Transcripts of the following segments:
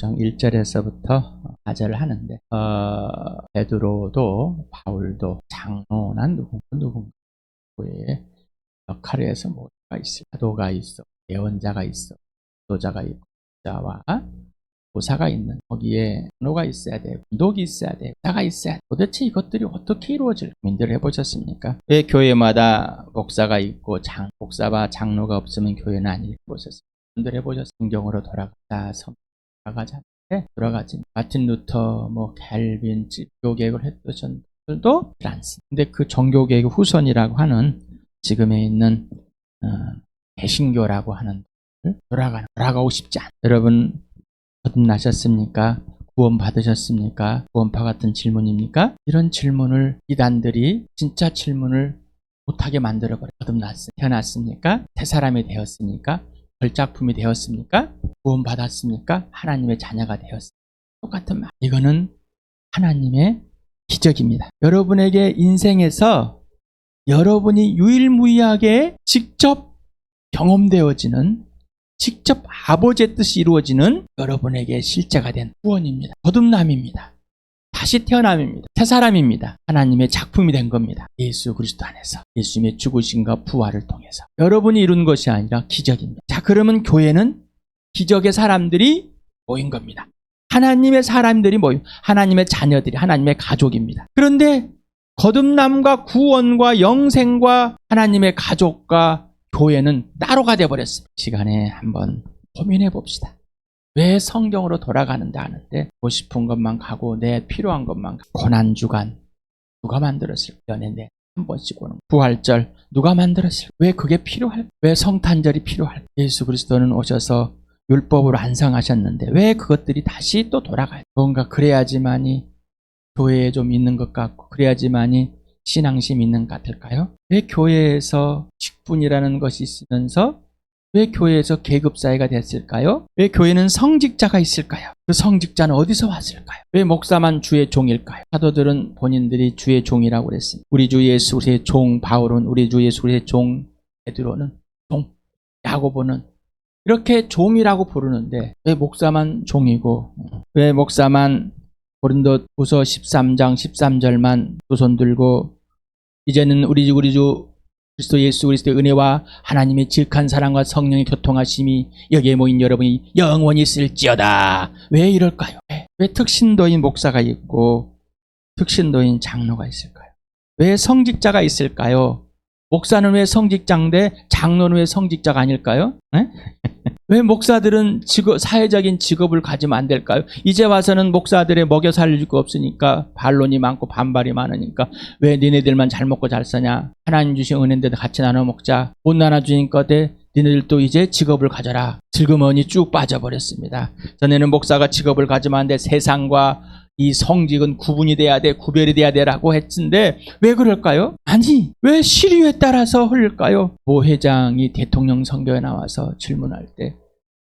5장 1절에서부터 4절을 하는데 베드로도 바울도 장로난 누군가의 역할을 해서 뭐가 있어? 사도가 있어, 예언자가 있어, 지도자가 있고, 자와 교사가 있는 거기에 장로가 있어야 돼, 감독이 있어야 돼, 사가 있어야 돼. 도대체 이것들이 어떻게 이루어질 고민들을 해보셨습니까? 왜 교회마다 목사가 있고 목사와 장로가 없으면 교회는 아닐 보셨어요? 분들 해보셨어요? 성경으로 돌아가지. 마틴 루터, 캘빈, 종교개혁을 했던 분들도 않습니다. 근데 그 종교개혁 후손이라고 하는 지금에 있는 개신교라고 하는 돌아가고 싶지 않아요. 여러분 거듭나셨습니까? 구원 받으셨습니까? 구원파 같은 질문입니까? 이런 질문을 이단들이 진짜 질문을 못하게 만들어버려요. 거듭났습니까? 태어났습니까? 새 사람이 되었습니까? 걸작품이 되었습니까? 구원 받았습니까? 하나님의 자녀가 되었습니까? 똑같은 말. 이거는 하나님의 기적입니다. 여러분에게 인생에서 여러분이 유일무이하게 직접 경험되어지는, 직접 아버지의 뜻이 이루어지는 여러분에게 실제가 된 구원입니다. 거듭남입니다. 다시 태어남입니다. 새 사람입니다. 하나님의 작품이 된 겁니다. 예수 그리스도 안에서 예수님의 죽으심과 부활을 통해서 여러분이 이룬 것이 아니라 기적입니다. 자, 그러면 교회는 기적의 사람들이 모인 겁니다. 하나님의 사람들이 모인, 하나님의 자녀들이, 하나님의 가족입니다. 그런데 거듭남과 구원과 영생과 하나님의 가족과 교회는 따로가 되어버렸어요. 시간에 한번 고민해 봅시다. 왜 성경으로 돌아가는데 하는데 보고 싶은 것만 가고 내 필요한 것만 가고, 고난주간 누가 만들었을까? 연애 내 한 번씩 오는 부활절 누가 만들었을까? 왜 그게 필요할까? 왜 성탄절이 필요할까? 예수 그리스도는 오셔서 율법으로 안상하셨는데 왜 그것들이 다시 또 돌아가요? 뭔가 그래야지만이 교회에 좀 있는 것 같고 그래야지만이 신앙심이 있는 것 같을까요? 왜 교회에서 직분이라는 것이 있으면서 왜 교회에서 계급사회가 됐을까요? 왜 교회는 성직자가 있을까요? 그 성직자는 어디서 왔을까요? 왜 목사만 주의 종일까요? 사도들은 본인들이 주의 종이라고 그랬습니다. 우리 주 예수 그리스도의 종 바울은, 우리 주 예수 그리스도의 종 베드로는 종, 야고보는 이렇게 종이라고 부르는데 왜 목사만 종이고, 왜 목사만 고린도후서 13장 13절만 두 손 들고 이제는 우리 주 그리스도 예수 그리스도의 은혜와 하나님의 지극한 사랑과 성령의 교통하심이 여기에 모인 여러분이 영원히 있을지어다. 왜 이럴까요? 왜 특신도인 목사가 있고 특신도인 장로가 있을까요? 왜 성직자가 있을까요? 목사는 왜 성직자인데 장로는 왜 성직자가 아닐까요? 왜 목사들은 사회적인 직업을 가지면 안 될까요? 이제 와서는 목사들의 먹여 살릴 거 없으니까 반론이 많고 반발이 많으니까 왜 니네들만 잘 먹고 잘 사냐? 하나님 주신 은혜인데도 같이 나눠 먹자. 못 나눠주니까 니네들도 이제 직업을 가져라. 슬그머니 쭉 빠져버렸습니다. 전에는 목사가 직업을 가지면 안 돼. 세상과 이 성직은 구분이 돼야 돼, 구별이 돼야 돼라고 했는데 왜 그럴까요? 아니, 왜 시류에 따라서 흐를까요? 모 회장이 대통령 선거에 나와서 질문할 때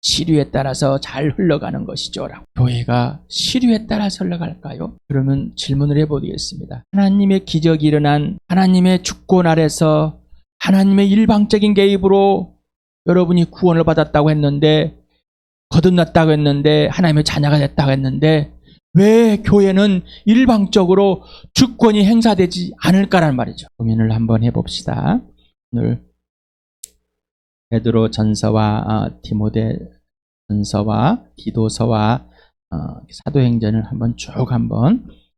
시류에 따라서 잘 흘러가는 것이죠 라고. 교회가 시류에 따라서 흘러갈까요? 그러면 질문을 해보겠습니다. 하나님의 기적이 일어난 하나님의 주권 아래서 하나님의 일방적인 개입으로 여러분이 구원을 받았다고 했는데, 거듭났다고 했는데, 하나님의 자녀가 됐다고 했는데 왜 교회는 일방적으로 주권이 행사되지 않을까라는 말이죠. 고민을 한번 해봅시다. 오늘 베드로 전서와 디모데 전서와 디도서와 사도행전을 한번 쭉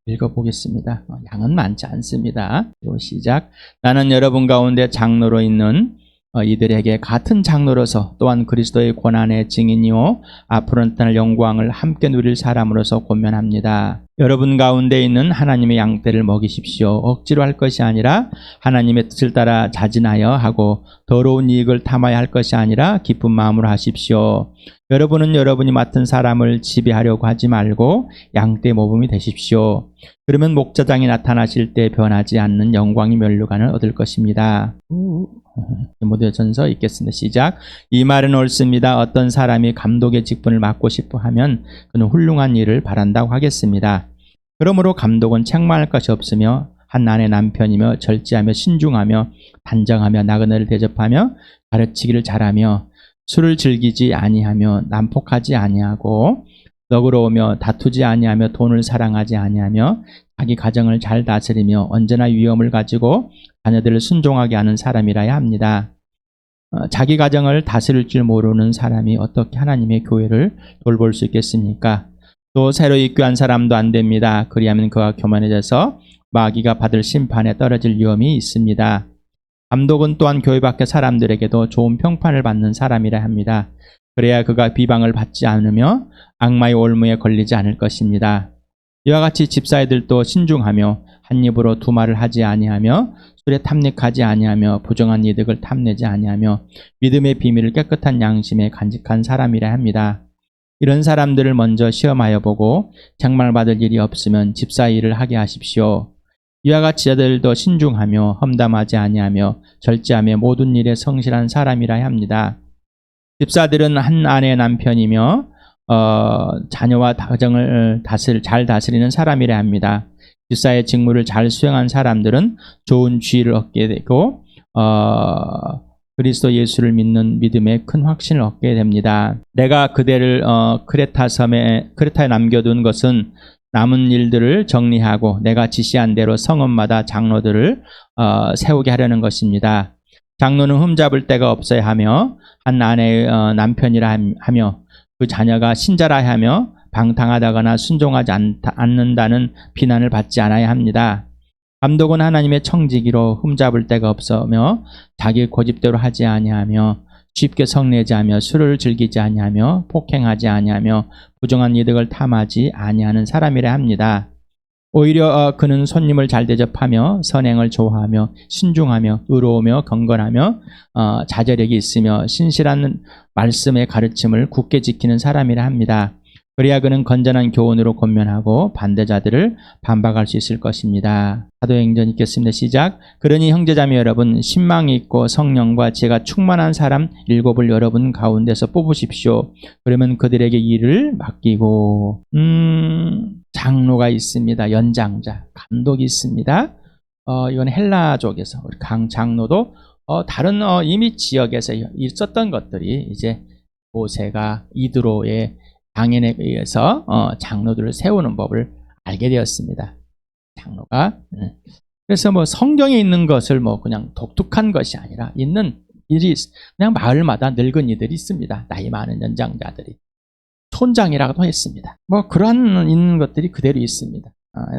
읽어보겠습니다. 양은 많지 않습니다. 시작. 나는 여러분 가운데 장로로 있는 이들에게 같은 장로로서 또한 그리스도의 고난의 증인이요 앞으로 나타날 영광을 함께 누릴 사람으로서 권면합니다. 여러분 가운데 있는 하나님의 양떼를 먹이십시오. 억지로 할 것이 아니라 하나님의 뜻을 따라 자진하여 하고 더러운 이익을 탐하여 할 것이 아니라 기쁜 마음으로 하십시오. 여러분은 여러분이 맡은 사람을 지배하려고 하지 말고 양떼 모범이 되십시오. 그러면 목자장이 나타나실 때 변하지 않는 영광의 면류관을 얻을 것입니다. 디모데전서 읽겠습니다. 시작. 이 말은 옳습니다. 어떤 사람이 감독의 직분을 맡고 싶어 하면 그는 훌륭한 일을 바란다고 하겠습니다. 그러므로 감독은 책망할 것이 없으며 한 아내 남편이며 절제하며 신중하며 단정하며 나그네를 대접하며 가르치기를 잘하며 술을 즐기지 아니하며 난폭하지 아니하고 너그러우며 다투지 아니하며 돈을 사랑하지 아니하며 자기 가정을 잘 다스리며 언제나 위엄을 가지고 자녀들을 순종하게 하는 사람이라야 합니다. 자기 가정을 다스릴 줄 모르는 사람이 어떻게 하나님의 교회를 돌볼 수 있겠습니까? 또 새로 입교한 사람도 안 됩니다. 그리하면 그가 교만해져서 마귀가 받을 심판에 떨어질 위험이 있습니다. 감독은 또한 교회 밖의 사람들에게도 좋은 평판을 받는 사람이라 합니다. 그래야 그가 비방을 받지 않으며 악마의 올무에 걸리지 않을 것입니다. 이와 같이 집사애들도 신중하며 한 입으로 두 말을 하지 아니하며 술에 탐닉하지 아니하며 부정한 이득을 탐내지 아니하며 믿음의 비밀을 깨끗한 양심에 간직한 사람이라 합니다. 이런 사람들을 먼저 시험하여 보고 장망받을 일이 없으면 집사 일을 하게 하십시오. 이와 같이 자들도 신중하며 험담하지 아니하며 절제하며 모든 일에 성실한 사람이라 합니다. 집사들은 한 아내의 남편이며 자녀와 가정을 잘 다스리는 사람이라 합니다. 집사의 직무를 잘 수행한 사람들은 좋은 지위를 얻게 되고 그리스도 예수를 믿는 믿음에 큰 확신을 얻게 됩니다. 내가 그대를 크레타에 남겨둔 것은 남은 일들을 정리하고 내가 지시한 대로 성읍마다 장로들을 세우게 하려는 것입니다. 장로는 흠잡을 데가 없어야 하며 한 아내의 남편이라 하며 그 자녀가 신자라 하며 방탕하다거나 순종하지 않는다는 비난을 받지 않아야 합니다. 감독은 하나님의 청지기로 흠잡을 데가 없으며 자기 고집대로 하지 아니하며 쉽게 성내지 하며 술을 즐기지 아니하며 폭행하지 아니하며 부정한 이득을 탐하지 아니하는 사람이라 합니다. 오히려 그는 손님을 잘 대접하며 선행을 좋아하며 신중하며 의로우며 경건하며 자제력이 있으며 신실한 말씀의 가르침을 굳게 지키는 사람이라 합니다. 그래야 그는 건전한 교훈으로 권면하고 반대자들을 반박할 수 있을 것입니다. 사도행전 읽겠습니다. 시작. 그러니 형제자매 여러분, 신망이 있고 성령과 지혜가 충만한 사람 7을 여러분 가운데서 뽑으십시오. 그러면 그들에게 일을 맡기고 장로가 있습니다. 연장자, 감독이 있습니다. 이건 헬라족에서 장로도 다른 이미 지역에서 있었던 것들이 이제 모세가 이드로의 강연에 의해서 장로들을 세우는 법을 알게 되었습니다. 장로가 그래서 뭐 성경에 있는 것을 뭐 그냥 독특한 것이 아니라 있는 일이 그냥 마을마다 늙은 이들이 있습니다. 나이 많은 연장자들이 촌장이라고도 했습니다. 뭐 그런 있는 것들이 그대로 있습니다.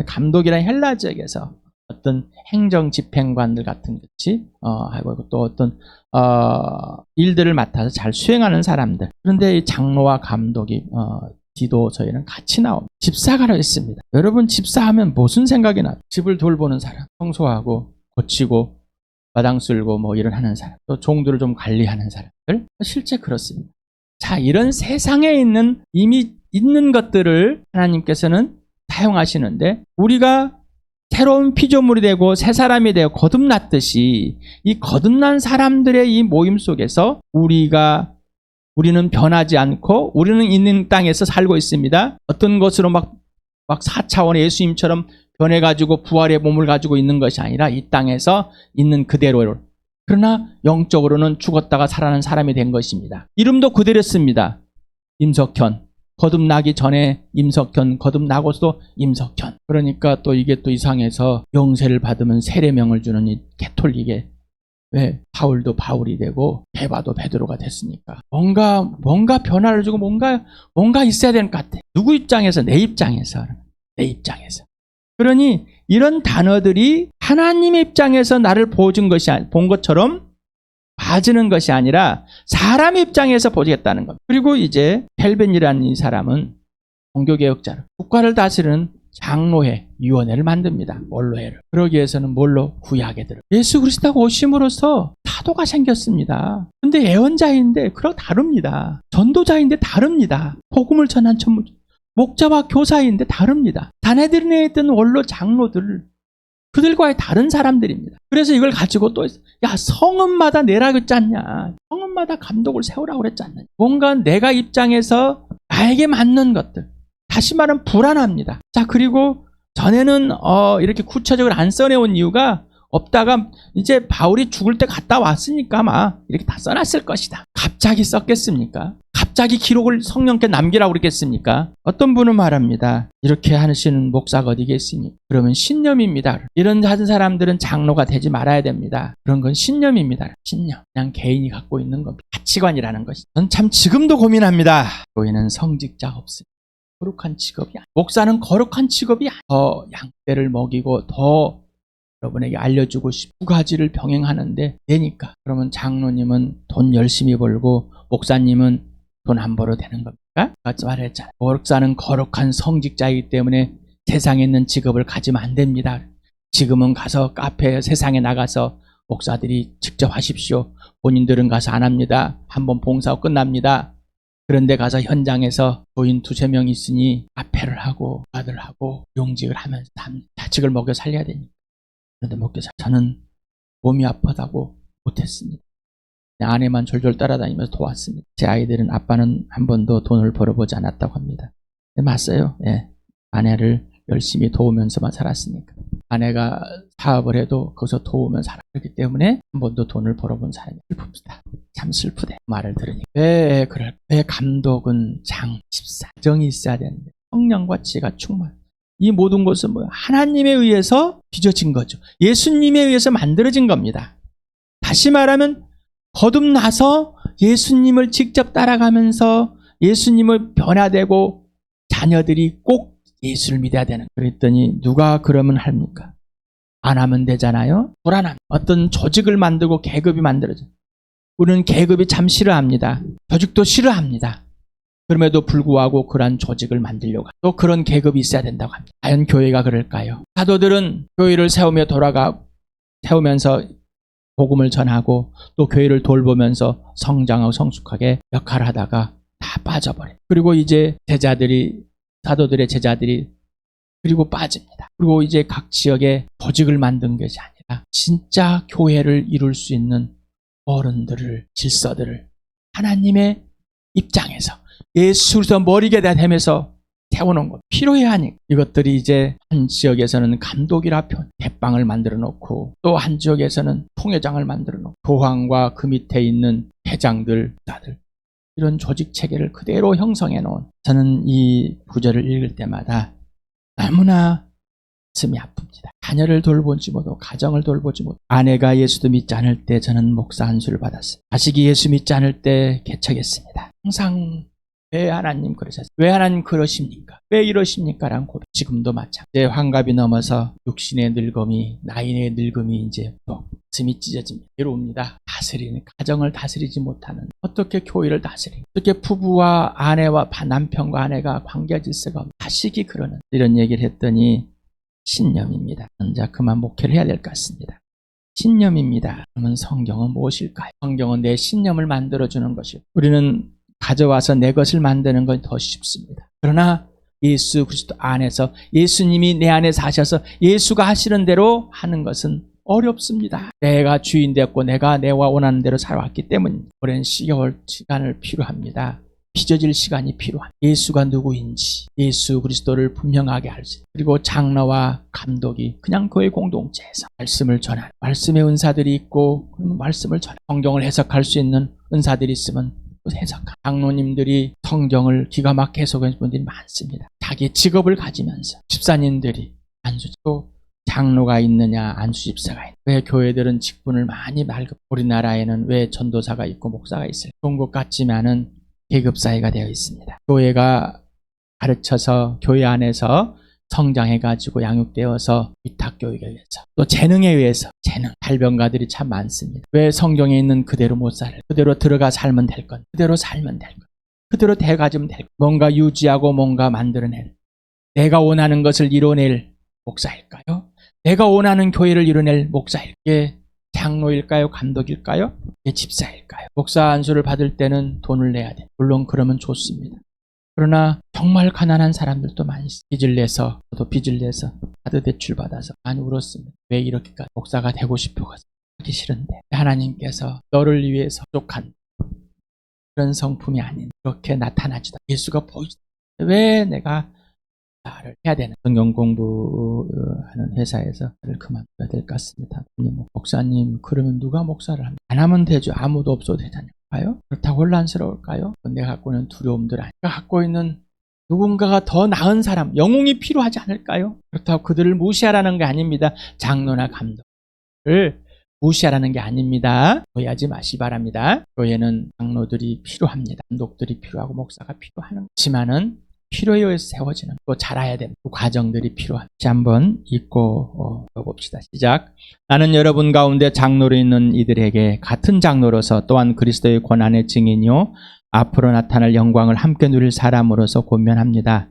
감독이란 헬라 지역에서 어떤 행정 집행관들 같은 것이 하고 또 어떤 일들을 맡아서 잘 수행하는 사람들. 그런데 이 장로와 감독이 디도서에는 같이 나옵니다. 집사가라 했습니다. 여러분 집사하면 무슨 생각이 나요? 집을 돌보는 사람, 청소하고 고치고 마당 쓸고 뭐 일을 하는 사람, 또 종들을 좀 관리하는 사람들. 실제 그렇습니다. 자, 이런 세상에 있는 이미 있는 것들을 하나님께서는 사용하시는데 우리가 새로운 피조물이 되고 새 사람이 되어 거듭났듯이 이 거듭난 사람들의 이 모임 속에서 우리는 변하지 않고 우리는 있는 땅에서 살고 있습니다. 어떤 것으로 막 4차원의 예수님처럼 변해가지고 부활의 몸을 가지고 있는 것이 아니라 이 땅에서 있는 그대로. 그러나 영적으로는 죽었다가 살아난 사람이 된 것입니다. 이름도 그대로였습니다. 임석현. 거듭나기 전에 임석현, 거듭나고서도 임석현. 그러니까 또 이게 또 이상해서 영세를 받으면 세례명을 주는 이 개톨릭에 왜 바울도 바울이 되고 베바도 베드로가 됐으니까 뭔가 변화를 주고 뭔가 있어야 되는 것 같아. 누구 입장에서? 내 입장에서. 그러니 이런 단어들이 하나님의 입장에서 나를 본 것처럼 봐주는 것이 아니라 사람 입장에서 보겠다는 것. 그리고 이제 헬벤이라는 이 사람은 종교개혁자로 국가를 다스리는 장로회, 위원회를 만듭니다. 원로회를. 그러기 위해서는 뭘로? 구약에 들어. 예수 그리스도가 오심으로써 사도가 생겼습니다. 근데 예언자인데 그랑 다릅니다. 전도자인데 다릅니다. 복음을 전한 목자와 교사인데 다릅니다. 단헤드린에 있던 원로 장로들 그들과의 다른 사람들입니다. 그래서 이걸 가지고 또 성읍마다 내라고 했지 않냐. 성읍마다 감독을 세우라고 그랬지 않냐. 뭔가 내가 입장에서 나에게 맞는 것들. 다시 말하면 불안합니다. 자, 그리고 전에는 이렇게 구체적으로 안 써내온 이유가 없다가 이제 바울이 죽을 때 갔다 왔으니까 아마 이렇게 다 써놨을 것이다. 갑자기 썼겠습니까? 갑자기 기록을 성령께 남기라고 그랬겠습니까? 어떤 분은 말합니다. 이렇게 하시는 목사가 어디 계십니까? 그러면 신념입니다. 이런 하는 사람들은 장로가 되지 말아야 됩니다. 그런 건 신념입니다. 신념. 그냥 개인이 갖고 있는 겁니다. 가치관이라는 것이. 전 참 지금도 고민합니다. 교회는 성직자가 없습니다. 거룩한 직업이 아니야. 목사는 거룩한 직업이 아니야. 더 양떼를 먹이고 더 여러분에게 알려주고 싶고 두 가지를 병행하는데 되니까. 그러면 장로님은 돈 열심히 벌고 목사님은 돈 안 벌어도 되는 겁니까? 같이 말했잖아요. 목사는 거룩한 성직자이기 때문에 세상에 있는 직업을 가지면 안 됩니다. 지금은 가서 카페 세상에 나가서 목사들이 직접 하십시오. 본인들은 가서 안 합니다. 한번 봉사하고 끝납니다. 그런데 가서 현장에서 교인 2-3명 있으니 카페를 하고 아들 하고 용직을 하면서 자식을 먹여 살려야 되니까. 그런데 목회자 저는 몸이 아프다고 못했습니다. 아내만 졸졸 따라다니면서 도왔습니다. 제 아이들은 아빠는 한 번도 돈을 벌어보지 않았다고 합니다. 네, 맞아요. 네. 아내를 열심히 도우면서만 살았으니까. 아내가 사업을 해도 거기서 도우면 살았기 때문에 한 번도 돈을 벌어본 사람이 슬픕니다. 참 슬프대. 말을 들으니까. 왜 감독은 집사정이 있어야 되는데 성령과 지혜가 충만. 이 모든 것은 뭐예요? 하나님에 의해서 빚어진 거죠. 예수님에 의해서 만들어진 겁니다. 다시 말하면 거듭나서 예수님을 직접 따라가면서 예수님을 변화되고 자녀들이 꼭 예수를 믿어야 되는. 그랬더니 누가 그러면 합니까? 안 하면 되잖아요. 불안함. 어떤 조직을 만들고 계급이 만들어져. 우리는 계급이 참 싫어합니다. 조직도 싫어합니다. 그럼에도 불구하고 그러한 조직을 만들려고 또 그런 계급이 있어야 된다고 합니다. 과연 교회가 그럴까요? 사도들은 교회를 세우면서 복음을 전하고 또 교회를 돌보면서 성장하고 성숙하게 역할을 하다가 다 빠져버려요. 그리고 이제 사도들의 제자들이 그리고 빠집니다. 그리고 이제 각 지역에 조직을 만든 것이 아니라 진짜 교회를 이룰 수 있는 어른들을, 질서들을 하나님의 입장에서 예수 그리스도 머리가 되면서 세우는 것 필요해야 하니까. 이것들이 이제 한 지역에서는 감독이라 대빵을 만들어 놓고 또 한 지역에서는 통회장을 만들어 놓고 교황과 그 밑에 있는 회장들, 이런 조직 체계를 그대로 형성해 놓은. 저는 이 구절을 읽을 때마다 너무나 가슴이 아픕니다. 자녀를 돌보지 못하고 가정을 돌보지 못하고 아내가 예수도 믿지 않을 때 저는 목사 안수를 받았어요. 자식이 예수 믿지 않을 때 개척했습니다. 항상 왜 하나님 그러셨어요? 왜 하나님 그러십니까? 왜 이러십니까? 라는 고백. 지금도 마찬가지. 환갑이 넘어서 육신의 늙음이, 나이의 늙음이 이제 또 가슴이 찢어집니다. 괴로웁니다. 가정을 다스리지 못하는, 어떻게 교회를 다스리고, 어떻게 부부와 아내와 남편과 아내가 관계 질서가 없는, 자식이 그러는, 이런 얘기를 했더니 신념입니다. 자, 그만 목회를 해야 될 것 같습니다. 신념입니다. 그러면 성경은 무엇일까요? 성경은 내 신념을 만들어주는 것이고, 우리는 가져와서 내 것을 만드는 건 더 쉽습니다. 그러나 예수 그리스도 안에서 예수님이 내 안에 사셔서 예수가 하시는 대로 하는 것은 어렵습니다. 내가 주인 되었고 내가 내가 원하는 대로 살아왔기 때문에 오랜 시간을 필요합니다. 빚어질 시간이 필요합니다. 예수가 누구인지 예수 그리스도를 분명하게 할 수 있고, 그리고 장로와 감독이 그냥 교회 공동체에서 말씀을 전하는, 말씀의 은사들이 있고 말씀을 전하는, 성경을 해석할 수 있는 은사들이 있으면 해석한 장로님들이 성경을 기가 막히게 해석하는 분들이 많습니다. 자기 직업을 가지면서 집사님들이 또 장로가 있느냐 안수집사가 있느냐. 왜 교회들은 직분을 많이 우리나라에는 왜 전도사가 있고 목사가 있어요? 좋은 것 같지만은 계급사회가 되어 있습니다. 교회가 가르쳐서 교회 안에서 성장해가지고 양육되어서 위탁교육에 의해서 또 재능에 의해서 발병가들이 참 많습니다. 왜 성경에 있는 그대로 못 살아요? 그대로 들어가 살면 될 것, 그대로 살면 될 것, 그대로 돼가지면 될 것, 뭔가 유지하고 뭔가 만들어낼, 내가 원하는 것을 이뤄낼 목사일까요? 내가 원하는 교회를 이뤄낼 목사일까요? 장로일까요? 감독일까요? 집사일까요? 목사 안수를 받을 때는 돈을 내야 돼. 물론 그러면 좋습니다. 그러나 정말 가난한 사람들도 많이 있어요. 저도 빚을 내서 카드 대출 받아서 많이 울었습니다. 왜 이렇게까지 목사가 되고 싶어가지고 하기 싫은데 하나님께서 너를 위해서 부족한 그런 성품이 아닌 그렇게 나타나지도 예수가 보이지. 왜 내가 나를 해야 되는 성경 공부하는 회사에서 그만둬야 될 것 같습니다. 목사님 그러면 누가 목사를 합니까? 안 하면 되죠. 아무도 없어도 되잖아요. 무섭을까요? 그렇다고 혼란스러울까요? 내가 갖고 있는 두려움들 아니까 갖고 있는 누군가가 더 나은 사람, 영웅이 필요하지 않을까요? 그렇다고 그들을 무시하라는 게 아닙니다. 장로나 감독을 무시하라는 게 아닙니다. 오해하지 마시 바랍니다. 교회는 장로들이 필요합니다. 감독들이 필요하고 목사가 필요하는 거지만은 필요에 의해서 세워지는 또 자라야 되는 그 과정들이 필요합니다. 다시 한번 읽고 봅시다. 시작. 나는 여러분 가운데 장로로 있는 이들에게 같은 장로로서 또한 그리스도의 고난의 증인이요 앞으로 나타날 영광을 함께 누릴 사람으로서 권면합니다.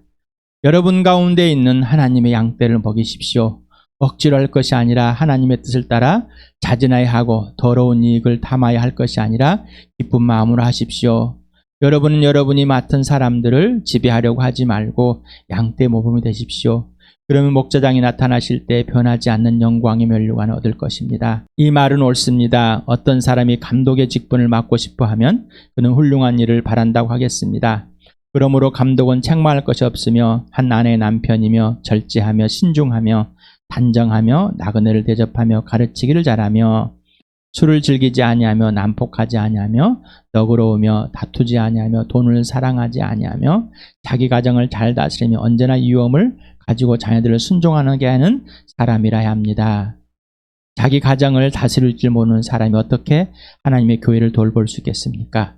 여러분 가운데 있는 하나님의 양떼를 먹이십시오. 억지로 할 것이 아니라 하나님의 뜻을 따라 자진하여 하고 더러운 이익을 탐하여 할 것이 아니라 기쁜 마음으로 하십시오. 여러분은 여러분이 맡은 사람들을 지배하려고 하지 말고 양떼 모범이 되십시오. 그러면 목자장이 나타나실 때 변하지 않는 영광의 면류관을 얻을 것입니다. 이 말은 옳습니다. 어떤 사람이 감독의 직분을 맡고 싶어 하면 그는 훌륭한 일을 바란다고 하겠습니다. 그러므로 감독은 책망할 것이 없으며 한 아내의 남편이며 절제하며 신중하며 단정하며 나그네를 대접하며 가르치기를 잘하며 술을 즐기지 아니하며 난폭하지 아니하며 너그러우며 다투지 아니하며 돈을 사랑하지 아니하며 자기 가정을 잘 다스리며 언제나 유엄을 가지고 자녀들을 순종하게 하는 사람이라야 합니다. 자기 가정을 다스릴 줄 모르는 사람이 어떻게 하나님의 교회를 돌볼 수 있겠습니까?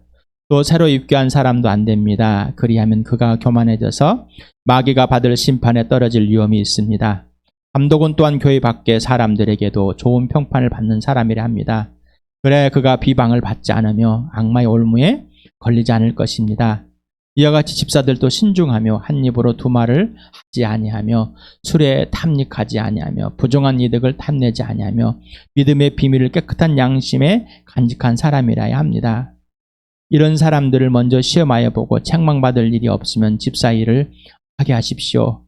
또 새로 입교한 사람도 안 됩니다. 그리하면 그가 교만해져서 마귀가 받을 심판에 떨어질 위험이 있습니다. 감독은 또한 교회 밖의 사람들에게도 좋은 평판을 받는 사람이라 합니다. 그래야 그가 비방을 받지 않으며 악마의 올무에 걸리지 않을 것입니다. 이와 같이 집사들도 신중하며 한 입으로 두 말을 하지 아니하며 술에 탐닉하지 아니하며 부정한 이득을 탐내지 아니하며 믿음의 비밀을 깨끗한 양심에 간직한 사람이라야 합니다. 이런 사람들을 먼저 시험하여 보고 책망받을 일이 없으면 집사 일을 하게 하십시오.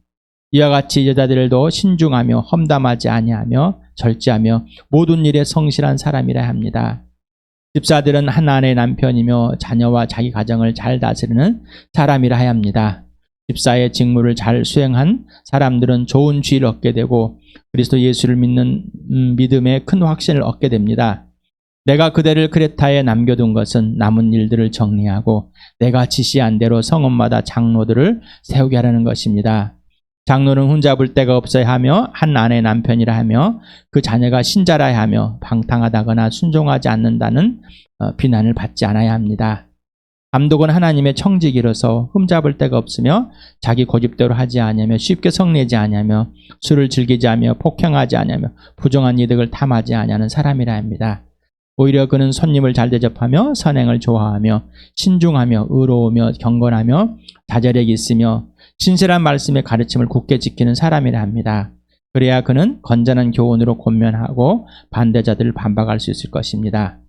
이와 같이 여자들도 신중하며 험담하지 아니하며 절제하며 모든 일에 성실한 사람이라 합니다. 집사들은 한 아내의 남편이며 자녀와 자기 가정을 잘 다스리는 사람이라 합니다. 집사의 직무를 잘 수행한 사람들은 좋은 지위를 얻게 되고 그리스도 예수를 믿는 믿음의 큰 확신을 얻게 됩니다. 내가 그대를 크레타에 남겨둔 것은 남은 일들을 정리하고 내가 지시한 대로 성읍마다 장로들을 세우게 하라는 것입니다. 장로는 흠잡을 데가 없어야 하며 한 아내의 남편이라 하며 그 자녀가 신자라야 하며 방탕하다거나 순종하지 않는다는 비난을 받지 않아야 합니다. 감독은 하나님의 청지기로서 흠잡을 데가 없으며 자기 고집대로 하지 아니하며 쉽게 성내지 아니하며 술을 즐기지 않으며 폭행하지 아니하며 부정한 이득을 탐하지 아니하는 사람이라 합니다. 오히려 그는 손님을 잘 대접하며 선행을 좋아하며 신중하며 의로우며 경건하며 자제력이 있으며 신실한 말씀의 가르침을 굳게 지키는 사람이라 합니다. 그래야 그는 건전한 교훈으로 권면하고 반대자들을 반박할 수 있을 것입니다.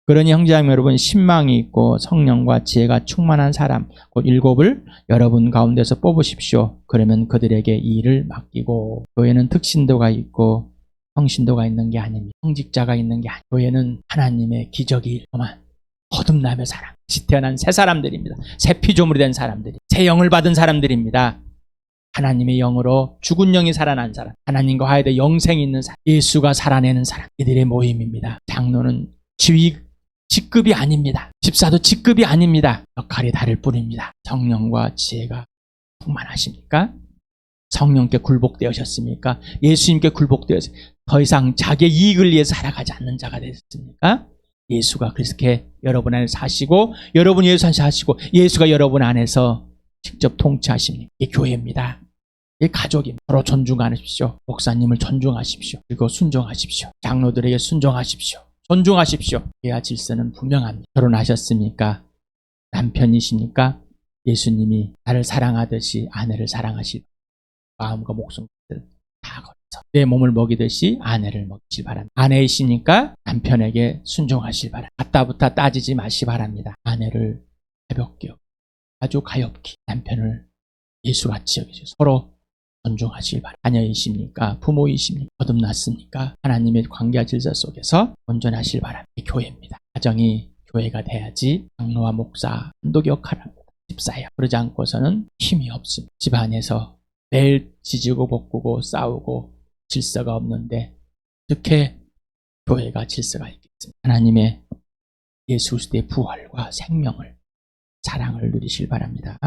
그러니 형제자매 여러분, 신망이 있고 성령과 지혜가 충만한 사람 곧 7을 여러분 가운데서 뽑으십시오. 그러면 그들에게 이 일을 맡기고, 교회는 특신도가 있고 성신도가 있는 게 아닙니다. 성직자가 있는 게 아닙니다. 교회는 하나님의 기적이 일어만 거듭나며 사람, 다시 태어난 새 사람들입니다. 새 피조물이 된 사람들이, 새 영을 받은 사람들입니다. 하나님의 영으로 죽은 영이 살아난 사람, 하나님과 화해돼 영생이 있는 사람, 예수가 살아내는 사람, 이들의 모임입니다. 장로는 직급이 아닙니다. 집사도 직급이 아닙니다. 역할이 다를 뿐입니다. 성령과 지혜가 충만하십니까? 성령께 굴복되셨습니까? 예수님께 굴복되었습니까? 더 이상 자기의 이익을 위해서 살아가지 않는 자가 되셨습니까? 예수가 그렇게 여러분 안에 사시고 여러분 예수 안에서 사시고 예수가 여러분 안에서 직접 통치하십니까? 이게 교회입니다. 이게 가족입니다. 서로 존중하십시오. 목사님을 존중하십시오. 그리고 순종하십시오. 장로들에게 순종하십시오. 존중하십시오. 대화 질서는 분명합니다. 결혼하셨습니까? 남편이십니까? 예수님이 나를 사랑하듯이 아내를 사랑하시고 마음과 목숨을 다 걸어서 내 몸을 먹이듯이 아내를 먹이길 바랍니다. 아내이시니까 남편에게 순종하실 바랍니다. 갖다부터 따지지 마시 바랍니다. 아내를 가볍게 아주 가엾게 남편을 예수같이 여기시고 서로 존중하시길 바랍니다. 자녀이십니까? 부모이십니까? 거듭났습니까? 하나님의 관계와 질서 속에서 온전하시길 바랍니다. 교회입니다. 가정이 교회가 돼야지 장로와 목사, 감독의 역할을 합니다. 집사예요. 그러지 않고서는 힘이 없습니다. 집안에서 매일 지지고 볶고 싸우고 질서가 없는데 어떻게 교회가 질서가 있겠습니까? 하나님의 예수 그리스도의 부활과 생명을, 사랑을 누리실 바랍니다.